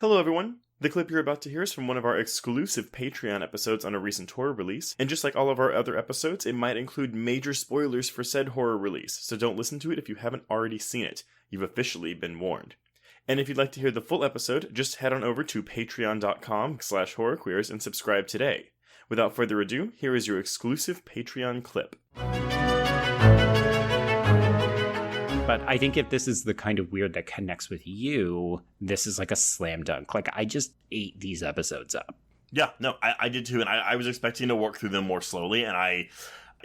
Hello, everyone. The clip you're about to hear is from one of our exclusive Patreon episodes on a recent horror release, and just like all of our other episodes, it might include major spoilers for said horror release, so don't listen to it if you haven't already seen it. You've officially been warned. And if you'd like to hear the full episode, just head on over to patreon.com/horrorqueers and subscribe today. Without further ado, here is your exclusive Patreon clip. But I think if this is the kind of weird that connects with you, this is like a slam dunk. Like, I just ate these episodes up. Yeah, no, I did too, and I was expecting to work through them more slowly, and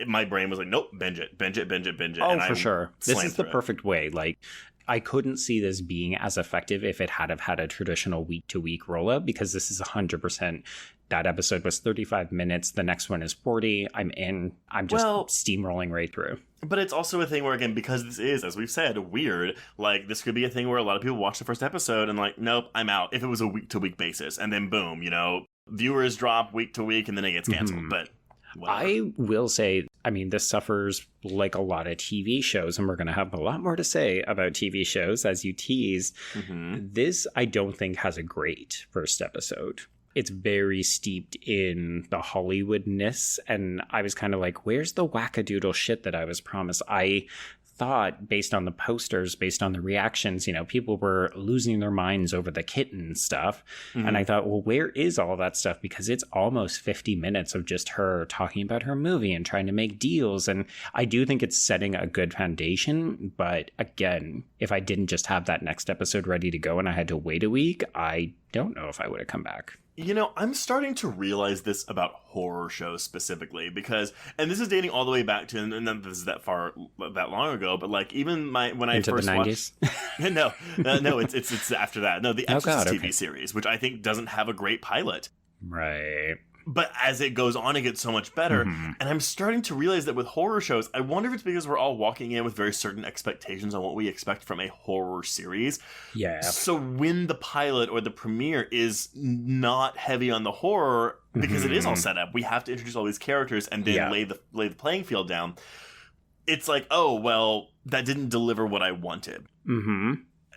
my brain was like, nope, binge it. Oh, and for sure. This is the perfect way. Like, I couldn't see this being as effective if it had had a traditional week-to-week rollout, because this is 100%. That episode was 35 minutes. The next one is 40. I'm in. I'm just steamrolling right through. But it's also a thing where, again, because this is, as we've said, weird, like, this could be a thing where a lot of people watch the first episode and like, nope, I'm out. If it was a week-to-week basis. And then, boom, viewers drop week to week and then it gets canceled. Mm-hmm. But whatever. I will say, this suffers like a lot of TV shows, and we're going to have a lot more to say about TV shows, as you teased. Mm-hmm. This, I don't think, has a great first episode. It's very steeped in the Hollywoodness, and I was kind of like, where's the wackadoodle shit that I was promised? I thought, based on the posters, based on the reactions, people were losing their minds over the kitten stuff. Mm-hmm. And I thought, well, where is all that stuff? Because it's almost 50 minutes of just her talking about her movie and trying to make deals. And I do think it's setting a good foundation. But again, if I didn't just have that next episode ready to go and I had to wait a week, I don't know if I would have come back. I'm starting to realize this about horror shows specifically because, and this is dating all the way back to, and not this is that long ago, but like even when I first watched, no, it's after that. No, the Exorcist TV series, which I think doesn't have a great pilot. Right. But as it goes on, it gets so much better. Mm-hmm. And I'm starting to realize that with horror shows, I wonder if it's because we're all walking in with very certain expectations on what we expect from a horror series. Yeah. So when the pilot or the premiere is not heavy on the horror, because it is all set up, we have to introduce all these characters and then lay the playing field down. It's like, oh, well, that didn't deliver what I wanted. Mm-hmm.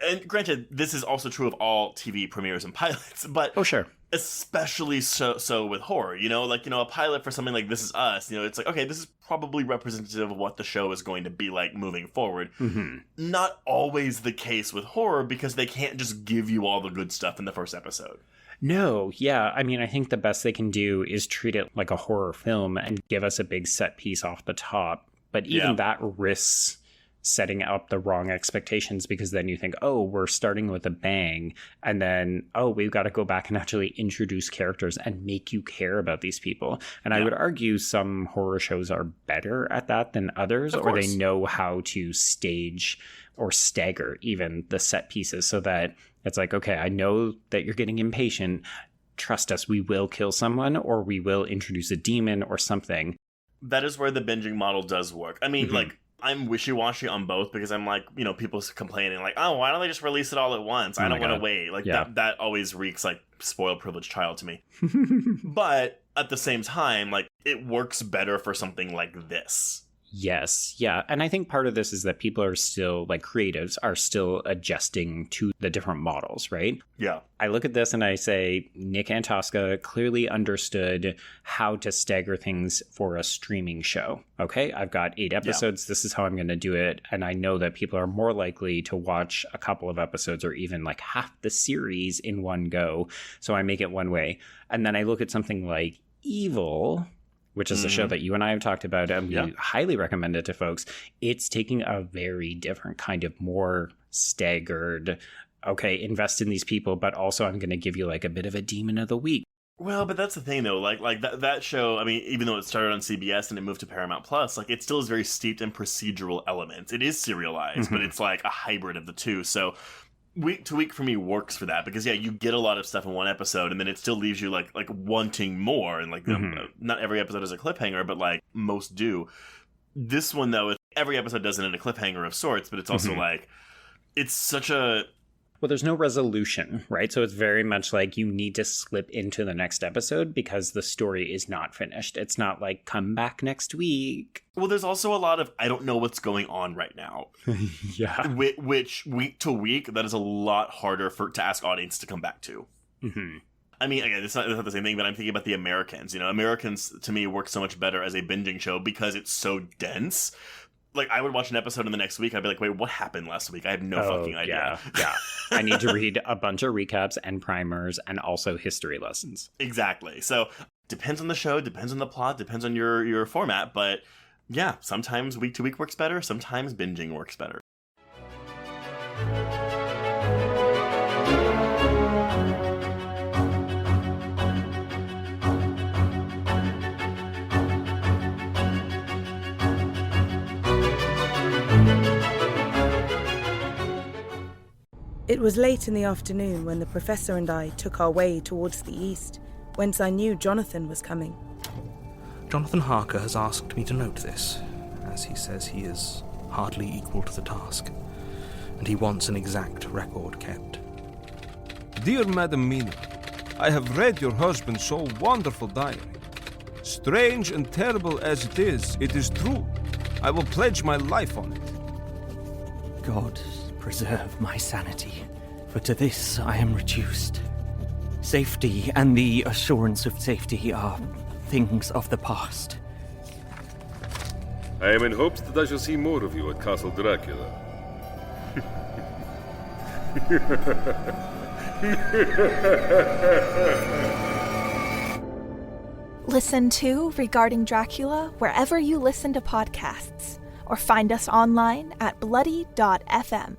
And granted, this is also true of all TV premieres and pilots, but oh, sure. Especially so with horror, a pilot for something like This Is Us, it's like, okay, this is probably representative of what the show is going to be like moving forward. Mm-hmm. Not always the case with horror because they can't just give you all the good stuff in the first episode. No, yeah. I think the best they can do is treat it like a horror film and give us a big set piece off the top. But even that risks setting up the wrong expectations, because then you think, oh, we're starting with a bang, and then, oh, we've got to go back and actually introduce characters and make you care about these people. And I would argue some horror shows are better at that than others, or they know how to stage or stagger even the set pieces so that it's like, okay, I know that you're getting impatient. Trust us, we will kill someone, or we will introduce a demon or something. That is where the binging model does work. Mm-hmm. I'm wishy-washy on both because I'm like, people complaining like, oh, why don't they just release it all at once? I don't want to wait. That always reeks like spoiled privileged child to me. But at the same time, like, it works better for something like this. Yes. Yeah. And I think part of this is that people are still, like, creatives are still adjusting to the different models, right? Yeah. I look at this and I say, Nick Antosca clearly understood how to stagger things for a streaming show. Okay, I've got 8 episodes. Yeah. This is how I'm going to do it. And I know that people are more likely to watch a couple of episodes or even like half the series in one go. So I make it one way. And then I look at something like Evil, which is a show that you and I have talked about, and we highly recommend it to folks. It's taking a very different kind of more staggered, okay, invest in these people, but also I'm going to give you like a bit of a demon of the week. Well, but that's the thing, though. Like that show, even though it started on CBS and it moved to Paramount Plus, like, it still is very steeped in procedural elements. It is serialized, but it's like a hybrid of the two. So week to week for me works for that because you get a lot of stuff in one episode and then it still leaves you like wanting more, and like not every episode is a cliffhanger, but like most do. This one though, every episode does it in a cliffhanger of sorts, but it's also like, it's such a Well, there's no resolution, right? So it's very much like you need to slip into the next episode because the story is not finished. It's not like, come back next week. Well, there's also a lot of, I don't know what's going on right now. Yeah. Which week to week, that is a lot harder to ask audience to come back to. Mm-hmm. I mean, again, it's not the same thing, but I'm thinking about The Americans. You know, Americans, to me, work so much better as a binging show because it's so dense. Like, I would watch an episode in the next week, I'd be like, wait, what happened last week? I have no fucking idea. Yeah. I need to read a bunch of recaps and primers and also history lessons. Exactly. So, depends on the show, depends on the plot, depends on your format, but yeah, sometimes week to week works better, sometimes binging works better. It was late in the afternoon when the professor and I took our way towards the east, whence I knew Jonathan was coming. Jonathan Harker has asked me to note this, as he says he is hardly equal to the task, and he wants an exact record kept. Dear Madam Mina, I have read your husband's so wonderful diary. Strange and terrible as it is true. I will pledge my life on it. God preserve my sanity, for to this I am reduced. Safety and the assurance of safety are things of the past. I am in hopes that I shall see more of you at Castle Dracula. Listen to Regarding Dracula wherever you listen to podcasts, or find us online at bloody.fm.